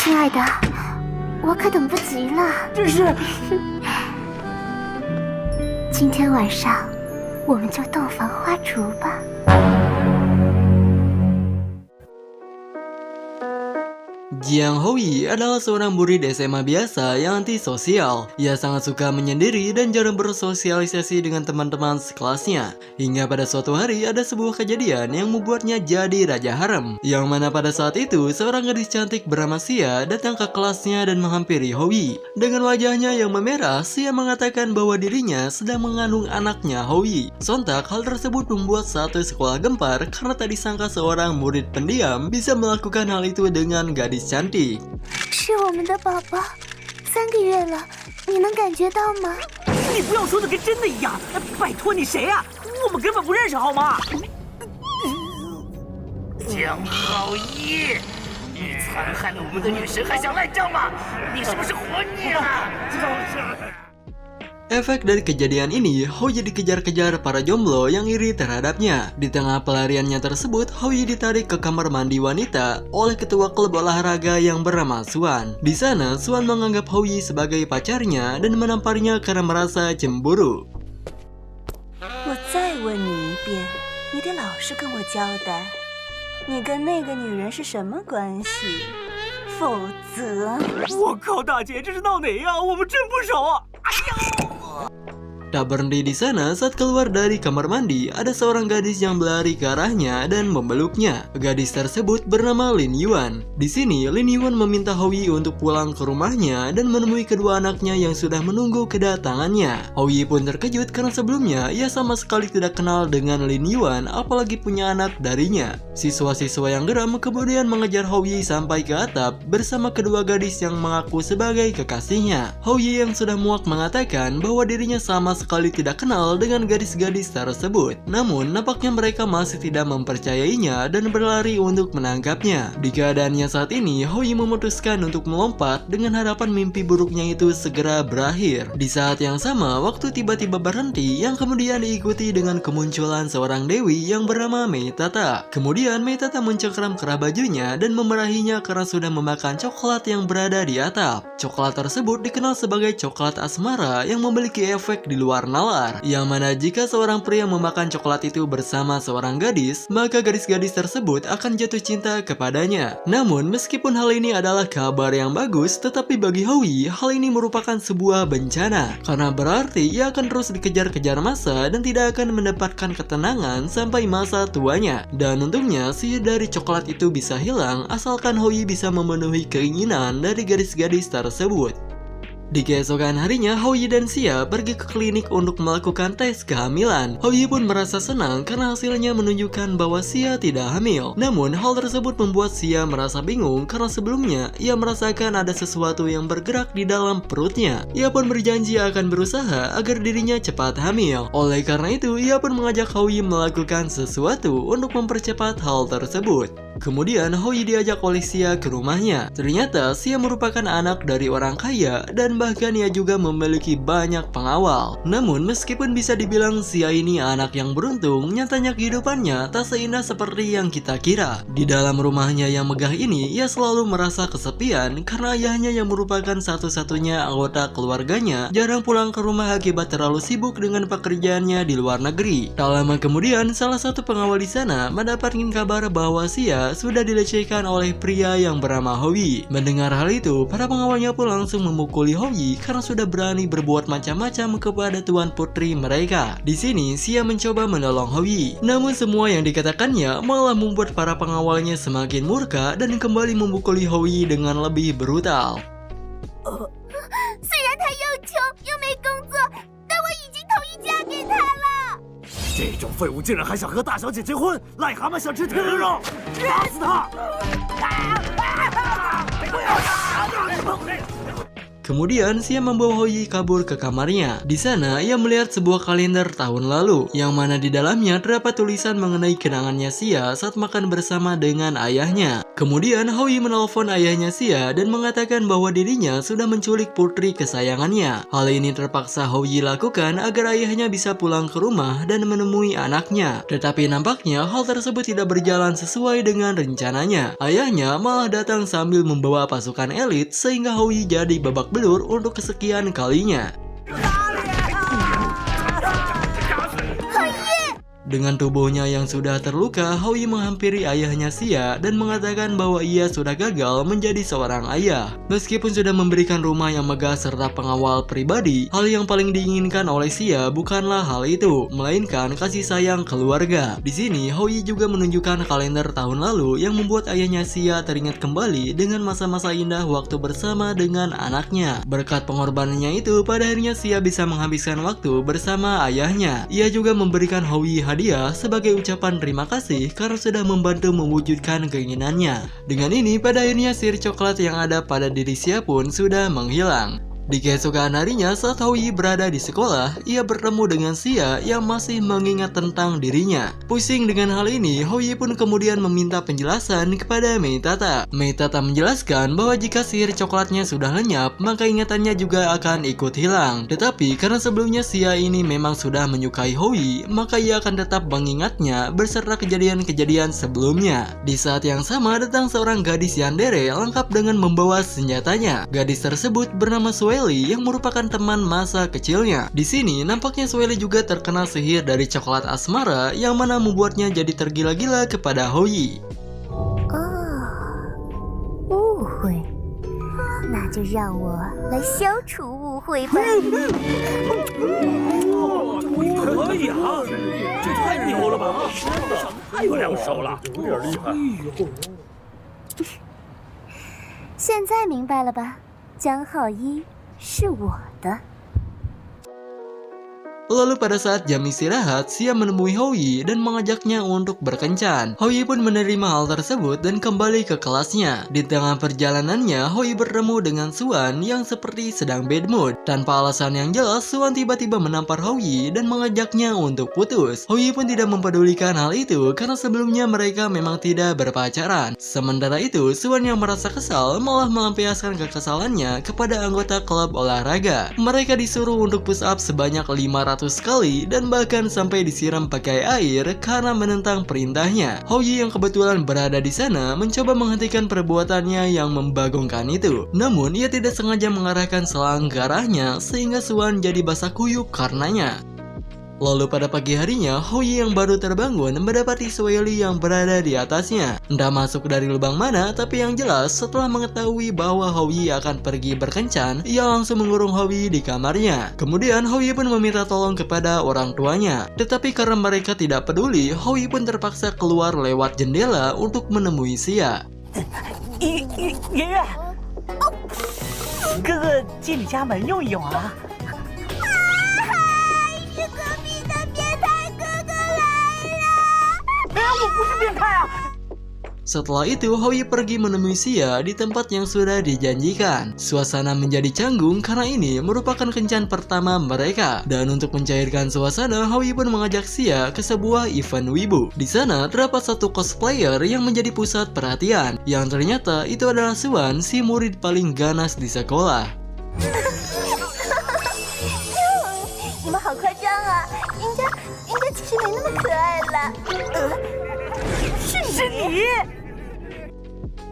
亲爱的，我可等不及了。这是今天晚上，我们就洞房花烛吧。Jiang Hoi adalah seorang murid SMA biasa yang antisosial. Ia sangat suka menyendiri dan jarang bersosialisasi dengan teman-teman sekelasnya. Hingga pada suatu hari ada sebuah kejadian yang membuatnya jadi raja harem. Yang mana pada saat itu seorang gadis cantik bernama Xia datang ke kelasnya dan menghampiri Hoi. Dengan wajahnya yang memerah, Xia mengatakan bahwa dirinya sedang mengandung anaknya Hoi. Sontak hal tersebut membuat satu sekolah gempar karena tak disangka seorang murid pendiam bisa melakukan hal itu dengan gadis cantik. 是我们的宝宝，3个月了，你能感觉到吗？你不要说的跟真的一样！拜托你谁呀？我们根本不认识好吗？江浩一，你残害了我们的女神，还想赖账吗？你是不是活腻了？就是。 Efek dari kejadian ini, Hoi dikejar-kejar para jomblo yang iri terhadapnya. Di tengah pelariannya tersebut, Hoi ditarik ke kamar mandi wanita oleh ketua klub olahraga yang bernama Suan. Di sana, Suan menganggap Hoi sebagai pacarnya dan menamparnya karena merasa cemburu. 我再问你一遍，你得老实跟我交代，你跟那个女人是什么关系？否则……我靠，大姐这是闹哪样？我们真不熟啊！哎呦！ Tak berhenti di sana, saat keluar dari kamar mandi, ada seorang gadis yang berlari ke arahnya dan memeluknya. Gadis tersebut bernama Lin Yuan. Di sini, Lin Yuan meminta Hoi untuk pulang ke rumahnya dan menemui kedua anaknya yang sudah menunggu kedatangannya. Hoi pun terkejut karena sebelumnya ia sama sekali tidak kenal dengan Lin Yuan, apalagi punya anak darinya. Siswa-siswa yang geram kemudian mengejar Hoi sampai ke atap bersama kedua gadis yang mengaku sebagai kekasihnya. Hoi yang sudah muak mengatakan bahwa dirinya sama sekali tidak kenal dengan gadis-gadis tersebut. Namun, nampaknya mereka masih tidak mempercayainya dan berlari untuk menangkapnya. Di keadaannya saat ini, Hoi memutuskan untuk melompat dengan harapan mimpi buruknya itu segera berakhir. Di saat yang sama, waktu tiba-tiba berhenti yang kemudian diikuti dengan kemunculan seorang dewi yang bernama Mei Tata. Kemudian Mei Tata mencengkeram kerah bajunya dan memarahinya karena sudah memakan coklat yang berada di atap. Coklat tersebut dikenal sebagai coklat asmara yang memiliki efek di luar nalar, yang mana jika seorang pria memakan coklat itu bersama seorang gadis, maka gadis-gadis tersebut akan jatuh cinta kepadanya. Namun, meskipun hal ini adalah kabar yang bagus, tetapi bagi Hoi, hal ini merupakan sebuah bencana, karena berarti ia akan terus dikejar-kejar masa dan tidak akan mendapatkan ketenangan sampai masa tuanya. Dan untungnya, sihir dari coklat itu bisa hilang asalkan Hoi bisa memenuhi keinginan dari gadis-gadis tersebut. Di keesokan harinya, Hoi dan Xia pergi ke klinik untuk melakukan tes kehamilan. Hoi pun merasa senang karena hasilnya menunjukkan bahwa Xia tidak hamil. Namun, hal tersebut membuat Xia merasa bingung karena sebelumnya ia merasakan ada sesuatu yang bergerak di dalam perutnya. Ia pun berjanji akan berusaha agar dirinya cepat hamil. Oleh karena itu, ia pun mengajak Hoi melakukan sesuatu untuk mempercepat hal tersebut. Kemudian Hoi diajak oleh Xia ke rumahnya. Ternyata Xia merupakan anak dari orang kaya dan bahkan ia juga memiliki banyak pengawal. Namun meskipun bisa dibilang Xia ini anak yang beruntung, nyatanya kehidupannya tak seindah seperti yang kita kira. Di dalam rumahnya yang megah ini, ia selalu merasa kesepian karena ayahnya yang merupakan satu-satunya anggota keluarganya jarang pulang ke rumah akibat terlalu sibuk dengan pekerjaannya di luar negeri. Tak lama kemudian, salah satu pengawal di sana mendapatkan kabar bahwa Xia sudah dilecehkan oleh pria yang bernama Hoi. Mendengar hal itu, para pengawalnya pun langsung memukuli Hoi karena sudah berani berbuat macam-macam kepada tuan putri mereka. Di sini, Xia mencoba menolong Hoi. Namun semua yang dikatakannya malah membuat para pengawalnya semakin murka dan kembali memukuli Hoi dengan lebih brutal. 虽然他又穷又没工作，但我已经同意嫁给他了。 这种废物竟然还想和大小姐结婚，癞蛤蟆想吃天鹅肉，打死他！ Kemudian Xia membawa Houyi kabur ke kamarnya. Di sana ia melihat sebuah kalender tahun lalu yang mana di dalamnya terdapat tulisan mengenai kenangannya Xia saat makan bersama dengan ayahnya. Kemudian Houyi menelpon ayahnya Xia dan mengatakan bahwa dirinya sudah menculik putri kesayangannya. Hal ini terpaksa Houyi lakukan agar ayahnya bisa pulang ke rumah dan menemui anaknya. Tetapi nampaknya hal tersebut tidak berjalan sesuai dengan rencananya. Ayahnya malah datang sambil membawa pasukan elit sehingga Houyi jadi babak belur untuk kesekian kalinya. Dengan tubuhnya yang sudah terluka, Houyi menghampiri ayahnya Xia dan mengatakan bahwa ia sudah gagal menjadi seorang ayah. Meskipun sudah memberikan rumah yang megah serta pengawal pribadi, hal yang paling diinginkan oleh Xia bukanlah hal itu, melainkan kasih sayang keluarga. Di sini, Houyi juga menunjukkan kalender tahun lalu yang membuat ayahnya Xia teringat kembali dengan masa-masa indah waktu bersama dengan anaknya. Berkat pengorbanannya itu, pada akhirnya Xia bisa menghabiskan waktu bersama ayahnya. Ia juga memberikan Houyi hadiah sebagai ucapan terima kasih karena sudah membantu mewujudkan keinginannya. Dengan ini, pada akhirnya sihir coklat yang ada pada diri Xia pun sudah menghilang. Di keesokan harinya saat Houyi berada di sekolah, ia bertemu dengan Xia yang masih mengingat tentang dirinya. Pusing dengan hal ini, Houyi pun kemudian meminta penjelasan kepada Meitata. Meitata menjelaskan bahwa jika sihir coklatnya sudah lenyap, maka ingatannya juga akan ikut hilang. Tetapi karena sebelumnya Xia ini memang sudah menyukai Houyi, maka ia akan tetap mengingatnya beserta kejadian-kejadian sebelumnya. Di saat yang sama datang seorang gadis yandere lengkap dengan membawa senjatanya. Gadis tersebut bernama Sueli yang merupakan teman masa kecilnya. Di sini nampaknya Sueli juga terkena sihir dari coklat asmara yang mana membuatnya jadi tergila-gila kepada Houyi. 误会，那就让我来消除误会吧。可以啊，这太牛了吧！太有两手了，有点厉害。现在明白了吧？江浩一是我的。 Lalu pada saat jam istirahat, Xia menemui Houyi dan mengajaknya untuk berkencan. Houyi pun menerima hal tersebut dan kembali ke kelasnya. Di tengah perjalanannya, Houyi bertemu dengan Xuan yang seperti sedang bad mood. Tanpa alasan yang jelas, Xuan tiba-tiba menampar Houyi dan mengajaknya untuk putus. Houyi pun tidak mempedulikan hal itu karena sebelumnya mereka memang tidak berpacaran. Sementara itu, Xuan yang merasa kesal malah melampiaskan kekesalannya kepada anggota klub olahraga. Mereka disuruh untuk push up sebanyak 500 kali dan bahkan sampai disiram pakai air karena menentang perintahnya. Houyi yang kebetulan berada di sana mencoba menghentikan perbuatannya yang membagongkan itu. Namun ia tidak sengaja mengarahkan selang ke arahnya sehingga Xuan jadi basah kuyup karenanya. Lalu pada pagi harinya, Houyi yang baru terbangun mendapati Sueli yang berada di atasnya. Entah masuk dari lubang mana, tapi yang jelas setelah mengetahui bahwa Houyi akan pergi berkencan, ia langsung mengurung Houyi di kamarnya. Kemudian Houyi pun meminta tolong kepada orang tuanya. Tetapi karena mereka tidak peduli, Houyi pun terpaksa keluar lewat jendela untuk menemui Xia. 爷爷，哥哥进你家门用一用啊。 我不是变态啊！ Setelah itu, Houyi pergi menemui Xia di tempat yang sudah dijanjikan. Suasana menjadi canggung karena ini merupakan kencan pertama mereka. Dan untuk mencairkan suasana, Houyi pun mengajak Xia ke sebuah event wibu. Di sana terdapat satu cosplayer yang menjadi pusat perhatian. Yang ternyata itu adalah Xuan, si murid paling ganas di sekolah. 你们好夸张啊！人家其实没那么可爱了。是你。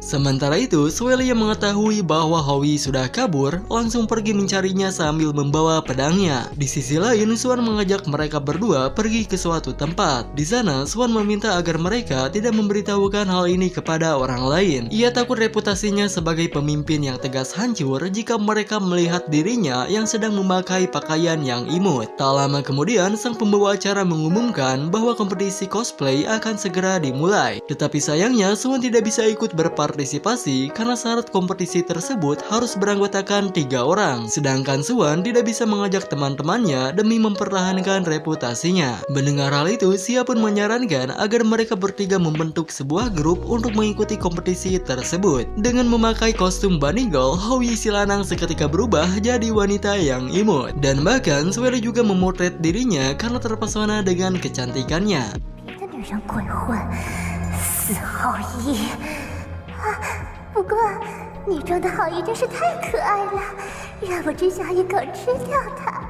Sementara itu, Sueli yang mengetahui bahwa Houyi sudah kabur, langsung pergi mencarinya sambil membawa pedangnya. Di sisi lain, Xuan mengajak mereka berdua pergi ke suatu tempat. Di sana, Xuan meminta agar mereka tidak memberitahukan hal ini kepada orang lain. Ia takut reputasinya sebagai pemimpin yang tegas hancur jika mereka melihat dirinya yang sedang memakai pakaian yang imut. Tak lama kemudian, sang pembawa acara mengumumkan bahwa kompetisi cosplay akan segera dimulai. Tetapi sayangnya, Xuan tidak bisa ikut berpartisipasi berpartisipasi karena syarat kompetisi tersebut harus beranggotakan 3 orang. Sedangkan Swan tidak bisa mengajak teman-temannya demi mempertahankan reputasinya. Mendengar hal itu, Xia pun menyarankan agar mereka bertiga membentuk sebuah grup untuk mengikuti kompetisi tersebut. Dengan memakai kostum Bunny Girl, Hou Yi si lanang seketika berubah jadi wanita yang imut. Dan bahkan Sueli juga memotret dirinya karena terpesona dengan kecantikannya. 别的女人鬼混，死好意啊！不过你装的好意真是太可爱了，让我真想一口吃掉它。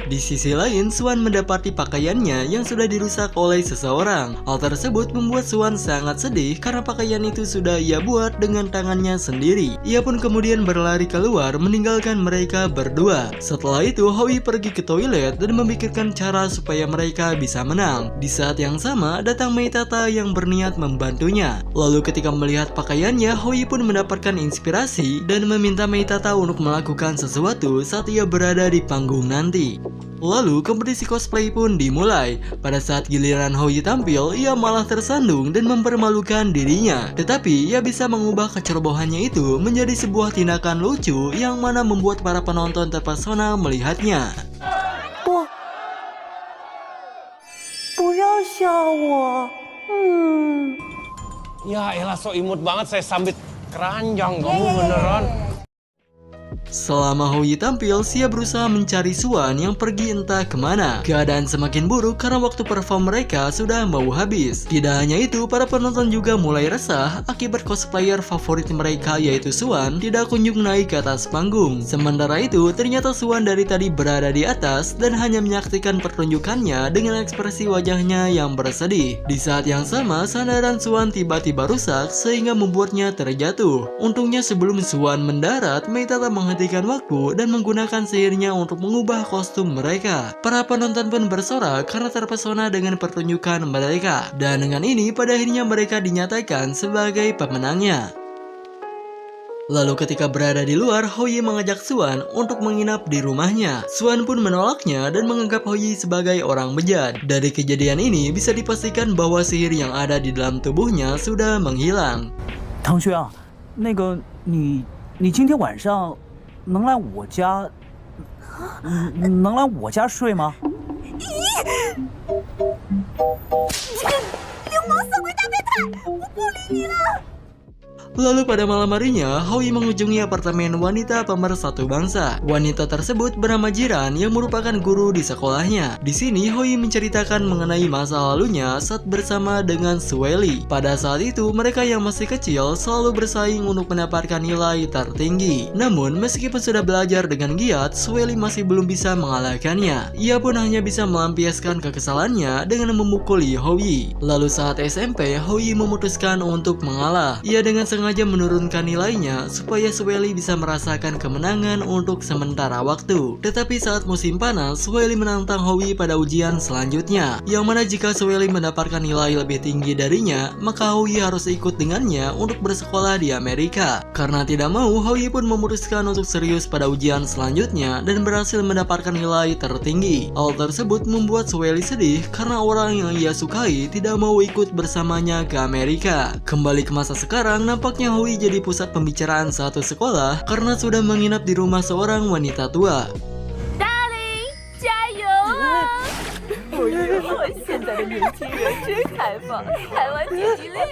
Di sisi lain, Swan mendapati pakaiannya yang sudah dirusak oleh seseorang. Hal tersebut membuat Swan sangat sedih karena pakaian itu sudah ia buat dengan tangannya sendiri. Ia pun kemudian berlari keluar meninggalkan mereka berdua. Setelah itu, Hou Yi pergi ke toilet dan memikirkan cara supaya mereka bisa menang. Di saat yang sama, datang Mei Tata yang berniat membantunya. Lalu ketika melihat pakaiannya, Hou Yi pun mendapatkan inspirasi dan meminta Mei Tata untuk melakukan sesuatu saat ia berada di panggung nanti. Lalu kompetisi cosplay pun dimulai. Pada saat giliran Hou Yi tampil, ia malah tersandung dan mempermalukan dirinya. Tetapi ia bisa mengubah kecerobohannya itu menjadi sebuah tindakan lucu yang mana membuat para penonton terpesona melihatnya. 不要笑我。Ya elah so imut banget saya sambit keranjang kamu beneran. Selama Hou Yi tampil, Xia berusaha mencari Swan yang pergi entah kemana. Keadaan semakin buruk karena waktu perform mereka sudah mau habis. Tidak hanya itu, para penonton juga mulai resah akibat cosplayer favorit mereka yaitu Swan tidak kunjung naik ke atas panggung. Sementara itu, ternyata Swan dari tadi berada di atas dan hanya menyaksikan pertunjukannya dengan ekspresi wajahnya yang bersedih. Di saat yang sama, sandaran Swan tiba-tiba rusak sehingga membuatnya terjatuh. Untungnya sebelum Swan mendarat, Mei Tata menghentikan waktu dan menggunakan sihirnya untuk mengubah kostum mereka. Para penonton pun bersorak karena terpesona dengan pertunjukan mereka. Dan dengan ini pada akhirnya mereka dinyatakan sebagai pemenangnya. Lalu ketika berada di luar, Hou Yi mengajak Swan untuk menginap di rumahnya. Swan pun menolaknya dan menganggap Hou Yi sebagai orang bejat. Dari kejadian ini bisa dipastikan bahwa sihir yang ada di dalam tubuhnya sudah menghilang. 唐轩啊，那个你今天晚上能来我家，能来我家睡吗？ 流氓色鬼大变态，我不理你了。 Lalu pada malam harinya, Hou Yi mengunjungi apartemen wanita pemersatu bangsa. Wanita tersebut bernama Jiran yang merupakan guru di sekolahnya. Di sini Hou Yi menceritakan mengenai masa lalunya saat bersama dengan Sueli. Pada saat itu mereka yang masih kecil selalu bersaing untuk mendapatkan nilai tertinggi. Namun meskipun sudah belajar dengan giat, Sueli masih belum bisa mengalahkannya. Ia pun hanya bisa melampiaskan kekesalannya dengan memukuli Hou Yi. Lalu saat SMP, Hou Yi memutuskan untuk mengalah. Ia dengan sengaja menurunkan nilainya supaya Sueli bisa merasakan kemenangan untuk sementara waktu. Tetapi saat musim panas, Sueli menantang Hou Yi pada ujian selanjutnya, yang mana jika Sueli mendapatkan nilai lebih tinggi darinya, maka Hou Yi harus ikut dengannya untuk bersekolah di Amerika. Karena tidak mau, Hou Yi pun memutuskan untuk serius pada ujian selanjutnya dan berhasil mendapatkan nilai tertinggi. Hal tersebut membuat Sueli sedih karena orang yang ia sukai tidak mau ikut bersamanya ke Amerika. Kembali ke masa sekarang, nampaknya Hou Yi jadi pusat pembicaraan satu sekolah karena sudah menginap di rumah seorang wanita tua. Darling， 加油啊！现在的年轻人真开放，台湾姐弟恋。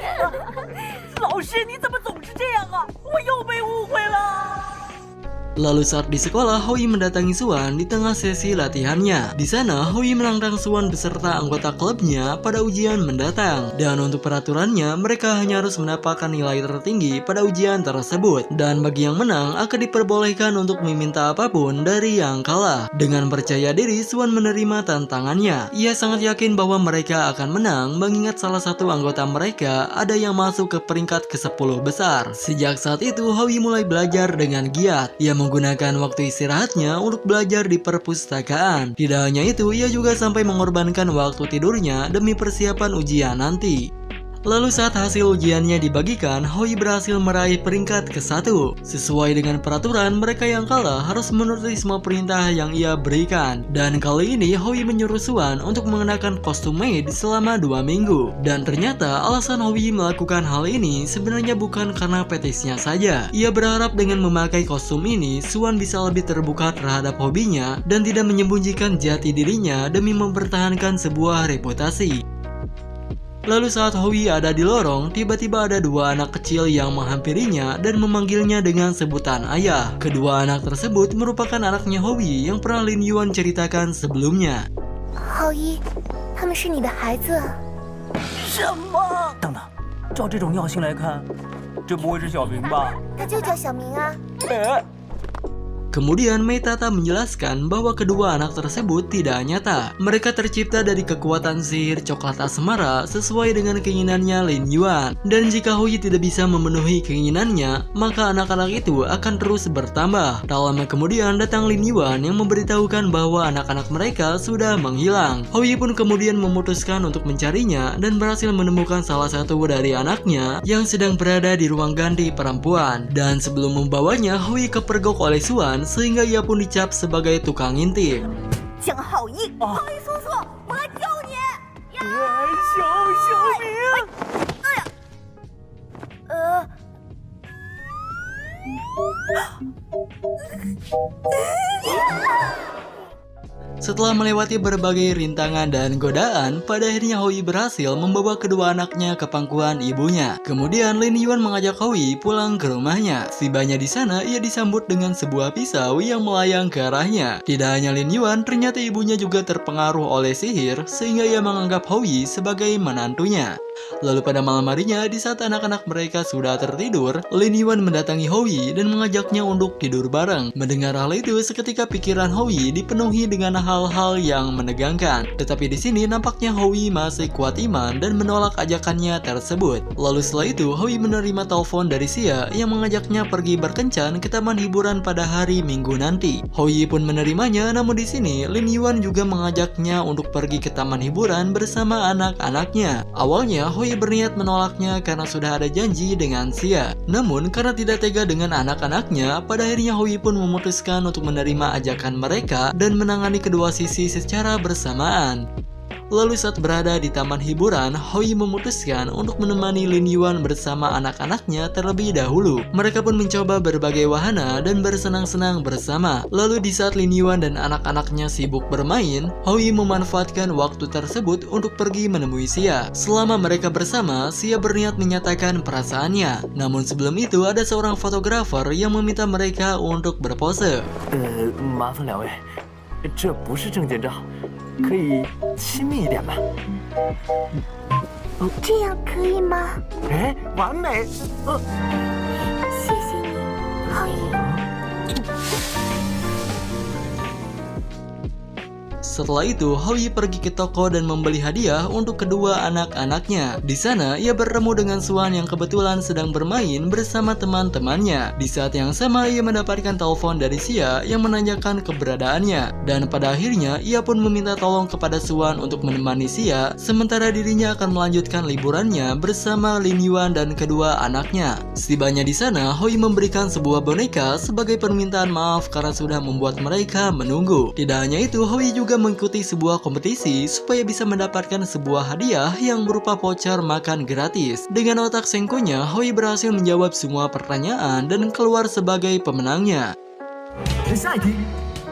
老师，你怎么总是这样啊？我又被误会了。 Lalu saat di sekolah, Hou Yi mendatangi Swan di tengah sesi latihannya. Di sana, Hou Yi menantang Swan beserta anggota klubnya pada ujian mendatang. Dan untuk peraturannya, mereka hanya harus mendapatkan nilai tertinggi pada ujian tersebut. Dan bagi yang menang, akan diperbolehkan untuk meminta apapun dari yang kalah. Dengan percaya diri, Swan menerima tantangannya. Ia sangat yakin bahwa mereka akan menang, mengingat salah satu anggota mereka ada yang masuk ke peringkat ke-10 besar. Sejak saat itu, Hou Yi mulai belajar dengan giat. Ia menggunakan waktu istirahatnya untuk belajar di perpustakaan. Tidak hanya itu, ia juga sampai mengorbankan waktu tidurnya demi persiapan ujian nanti. Lalu saat hasil ujiannya dibagikan, Hoi berhasil meraih peringkat ke-1. Sesuai dengan peraturan, mereka yang kalah harus menuruti semua perintah yang ia berikan. Dan kali ini Hoi menyuruh Swan untuk mengenakan kostum maid selama 2 minggu. Dan ternyata alasan Hoi melakukan hal ini sebenarnya bukan karena petisnya saja. Ia berharap dengan memakai kostum ini, Swan bisa lebih terbuka terhadap hobinya dan tidak menyembunyikan jati dirinya demi mempertahankan sebuah reputasi. Lalu saat Hoi ada di lorong, tiba-tiba ada 2 anak kecil yang menghampirinya dan memanggilnya dengan sebutan ayah. Kedua anak tersebut merupakan anaknya Hoi yang pernah Lin Yuan ceritakan sebelumnya. 浩一，他们是你的孩子。什么？等等，照这种尿性来看，这不会是小明吧？他就叫小明啊。 Kemudian Mei Tata menjelaskan bahwa kedua anak tersebut tidak nyata. Mereka tercipta dari kekuatan sihir coklat asmara sesuai dengan keinginannya Lin Yuan. Dan jika Hoi tidak bisa memenuhi keinginannya, maka anak-anak itu akan terus bertambah. Tak lama kemudian datang Lin Yuan yang memberitahukan bahwa anak-anak mereka sudah menghilang. Hoi pun kemudian memutuskan untuk mencarinya dan berhasil menemukan salah satu dari anaknya yang sedang berada di ruang ganti perempuan. Dan sebelum membawanya, Hoi kepergok oleh Swan sehingga ia pun dicap sebagai tukang ngintip. 江浩一，浩一叔叔，我来救你！小明，Setelah melewati berbagai rintangan dan godaan, pada akhirnya Hoi berhasil membawa kedua anaknya ke pangkuan ibunya. Kemudian Lin Yuan mengajak Hoi pulang ke rumahnya. Setibanya di sana, ia disambut dengan sebuah pisau yang melayang ke arahnya. Tidak hanya Lin Yuan, ternyata ibunya juga terpengaruh oleh sihir, sehingga ia menganggap Hoi sebagai menantunya. Lalu pada malam harinya, di saat anak-anak mereka sudah tertidur, Lin Yuan mendatangi Hoi dan mengajaknya untuk tidur bareng. Mendengar hal itu, seketika pikiran Hoi dipenuhi dengan hal-hal yang menegangkan. Tetapi di sini nampaknya Hoi masih kuat iman dan menolak ajakannya tersebut. Lalu setelah itu, Hoi menerima telepon dari Xia yang mengajaknya pergi berkencan ke taman hiburan pada hari Minggu nanti. Hoi pun menerimanya, namun di sini Lin Yuan juga mengajaknya untuk pergi ke taman hiburan bersama anak-anaknya. Awalnya Hoi berniat menolaknya karena sudah ada janji dengan Xia. Namun karena tidak tega dengan anak-anaknya, pada akhirnya Hoi pun memutuskan untuk menerima ajakan mereka dan menangani kedua sisi secara bersamaan. Lalu saat berada di taman hiburan, Hoi memutuskan untuk menemani Lin Yuan bersama anak-anaknya terlebih dahulu. Mereka pun mencoba berbagai wahana dan bersenang-senang bersama. Lalu di saat Lin Yuan dan anak-anaknya sibuk bermain, Hoi memanfaatkan waktu tersebut untuk pergi menemui Xia. Selama mereka bersama, Xia berniat menyatakan perasaannya. Namun sebelum itu ada seorang fotografer yang meminta mereka untuk berpose. 麻烦两位，这不是证件照，可以亲密一点吗？这样可以吗？哎，完美！谢谢你，浩一。 Setelah itu, Hoi pergi ke toko dan membeli hadiah untuk kedua anak-anaknya. Di sana, ia bertemu dengan Swan yang kebetulan sedang bermain bersama teman-temannya. Di saat yang sama, ia mendapatkan telepon dari Xia yang menanyakan keberadaannya. Dan pada akhirnya, ia pun meminta tolong kepada Swan untuk menemani Xia, sementara dirinya akan melanjutkan liburannya bersama Lin Yuan dan kedua anaknya. Setibanya di sana, Hoi memberikan sebuah boneka sebagai permintaan maaf karena sudah membuat mereka menunggu. Tidak hanya itu, Hoi juga mengikuti sebuah kompetisi supaya bisa mendapatkan sebuah hadiah yang berupa voucher makan gratis. Dengan otak sengkonya, Hoi berhasil menjawab semua pertanyaan dan keluar sebagai pemenangnya. 下一题，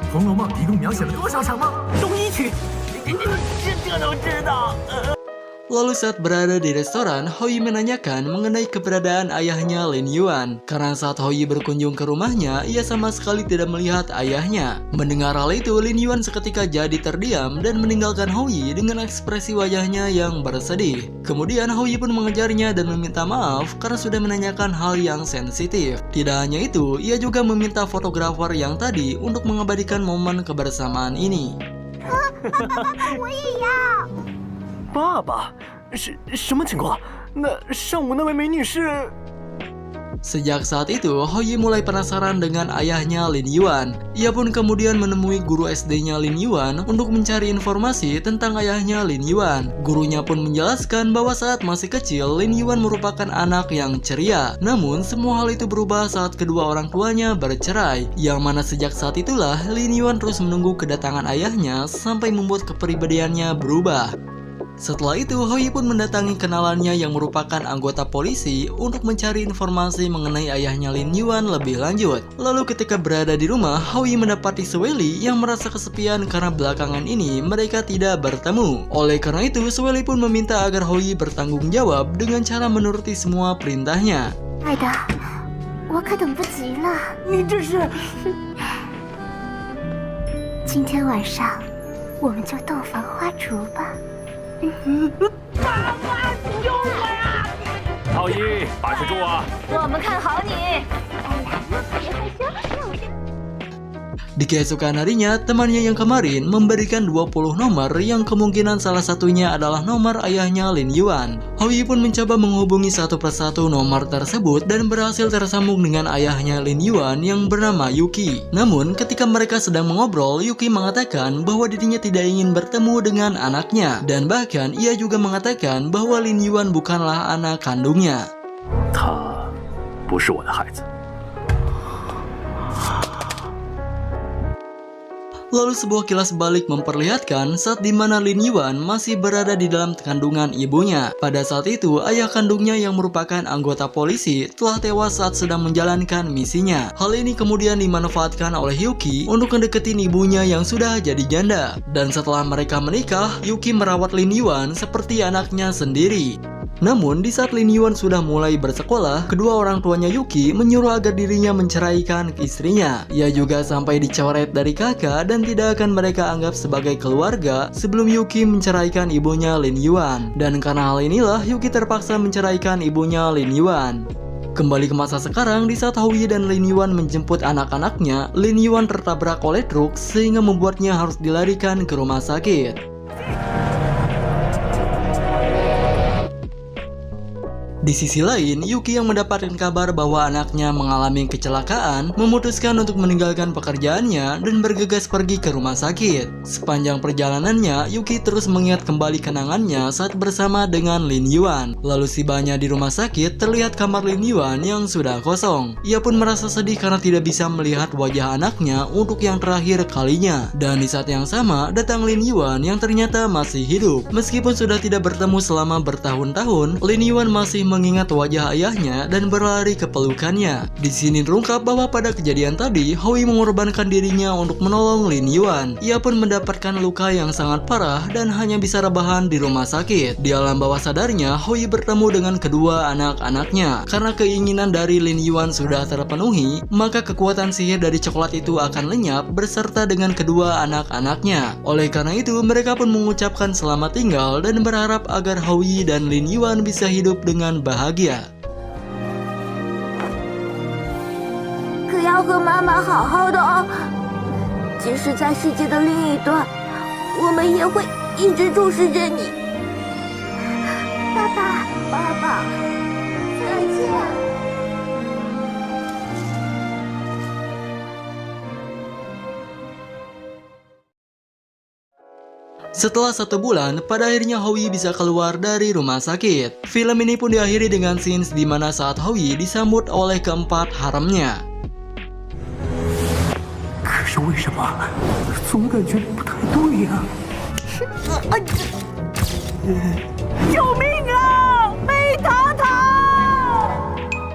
《红楼梦》一共描写了多少场吗？东一曲。这都知道。 Lalu saat berada di restoran, Hoi menanyakan mengenai keberadaan ayahnya Lin Yuan. Karena saat Hoi berkunjung ke rumahnya, ia sama sekali tidak melihat ayahnya. Mendengar hal itu, Lin Yuan seketika jadi terdiam dan meninggalkan Hoi dengan ekspresi wajahnya yang bersedih. Kemudian Hoi pun mengejarnya dan meminta maaf karena sudah menanyakan hal yang sensitif. Tidak hanya itu, ia juga meminta fotografer yang tadi untuk mengabadikan momen kebersamaan ini. 我也要。 爸爸，什么情况？那上午那位美女是？ Sejak saat itu, Hou-yi mulai penasaran dengan ayahnya Lin Yuan. Ia pun kemudian menemui guru SD-nya Lin Yuan untuk mencari informasi tentang ayahnya Lin Yuan. Gurunya pun menjelaskan bahwa saat masih kecil, Lin Yuan merupakan anak yang ceria. Namun, semua hal itu berubah saat kedua orang tuanya bercerai. Yang mana sejak saat itulah, Lin Yuan terus menunggu kedatangan ayahnya sampai membuat kepribadiannya berubah. Setelah itu, Hou-yi pun mendatangi kenalannya yang merupakan anggota polisi untuk mencari informasi mengenai ayahnya Lin Yuan lebih lanjut. Lalu ketika berada di rumah, Hou-yi mendapati Sueli yang merasa kesepian karena belakangan ini mereka tidak bertemu. Oleh karena itu, Sueli pun meminta agar Hou-yi bertanggung jawab dengan cara menuruti semua perintahnya. 爱的，我可等不及了。你这是……今天晚上我们就洞房花烛吧。浩一，把持住啊！我们看好你。 别害羞，让我先。 Di keesokan harinya, temannya yang kemarin memberikan 20 nomor yang kemungkinan salah satunya adalah nomor ayahnya Lin Yuan. Hou-yi pun mencoba menghubungi satu persatu nomor tersebut dan berhasil tersambung dengan ayahnya Lin Yuan yang bernama Yuki. Namun, ketika mereka sedang mengobrol, Yuki mengatakan bahwa dirinya tidak ingin bertemu dengan anaknya. Dan bahkan ia juga mengatakan bahwa Lin Yuan bukanlah anak kandungnya. 他不是我的孩子。 Lalu sebuah kilas balik memperlihatkan saat dimana Lin Yuan masih berada di dalam kandungan ibunya. Pada saat itu, ayah kandungnya yang merupakan anggota polisi telah tewas saat sedang menjalankan misinya. Hal ini kemudian dimanfaatkan oleh Yuki untuk mendeketin ibunya yang sudah jadi janda. Dan setelah mereka menikah, Yuki merawat Lin Yuan seperti anaknya sendiri. Namun, di saat Lin Yuan sudah mulai bersekolah, kedua orang tuanya Yuki menyuruh agar dirinya menceraikan istrinya. Ia juga sampai dicoret dari kakak dan tidak akan mereka anggap sebagai keluarga sebelum Yuki menceraikan ibunya Lin Yuan. Dan karena hal inilah, Yuki terpaksa menceraikan ibunya Lin Yuan. Kembali ke masa sekarang, di saat Hou-yi dan Lin Yuan menjemput anak-anaknya, Lin Yuan tertabrak oleh truk sehingga membuatnya harus dilarikan ke rumah sakit. Di sisi lain, Yuki yang mendapatkan kabar bahwa anaknya mengalami kecelakaan memutuskan untuk meninggalkan pekerjaannya dan bergegas pergi ke rumah sakit. Sepanjang perjalanannya, Yuki terus mengingat kembali kenangannya saat bersama dengan Lin Yuan. Lalu sibanya di rumah sakit, terlihat kamar Lin Yuan yang sudah kosong. Ia pun merasa sedih karena tidak bisa melihat wajah anaknya untuk yang terakhir kalinya. Dan di saat yang sama, datang Lin Yuan yang ternyata masih hidup. Meskipun sudah tidak bertemu selama bertahun-tahun, Lin Yuan masih mengingat wajah ayahnya dan berlari ke pelukannya. Di sini terungkap bahwa pada kejadian tadi, Hou-yi mengorbankan dirinya untuk menolong Lin Yuan. Ia pun mendapatkan luka yang sangat parah dan hanya bisa rebahan di rumah sakit. Di alam bawah sadarnya, Hou-yi bertemu dengan kedua anak-anaknya. Karena keinginan dari Lin Yuan sudah terpenuhi, maka kekuatan sihir dari coklat itu akan lenyap beserta dengan kedua anak-anaknya. Oleh karena itu, mereka pun mengucapkan selamat tinggal dan berharap agar Hou-yi dan Lin Yuan bisa hidup dengan bahagia. 可要和妈妈好好的哦，即使在世界的另一端，我们也会一直注视着你。爸爸，爸爸，再见。 Setelah 1 bulan, pada akhirnya Hou-yi bisa keluar dari rumah sakit. Film ini pun diakhiri dengan scenes di mana saat Hou-yi disambut oleh keempat haremnya. 可是为什么总感觉不太对呀？救命！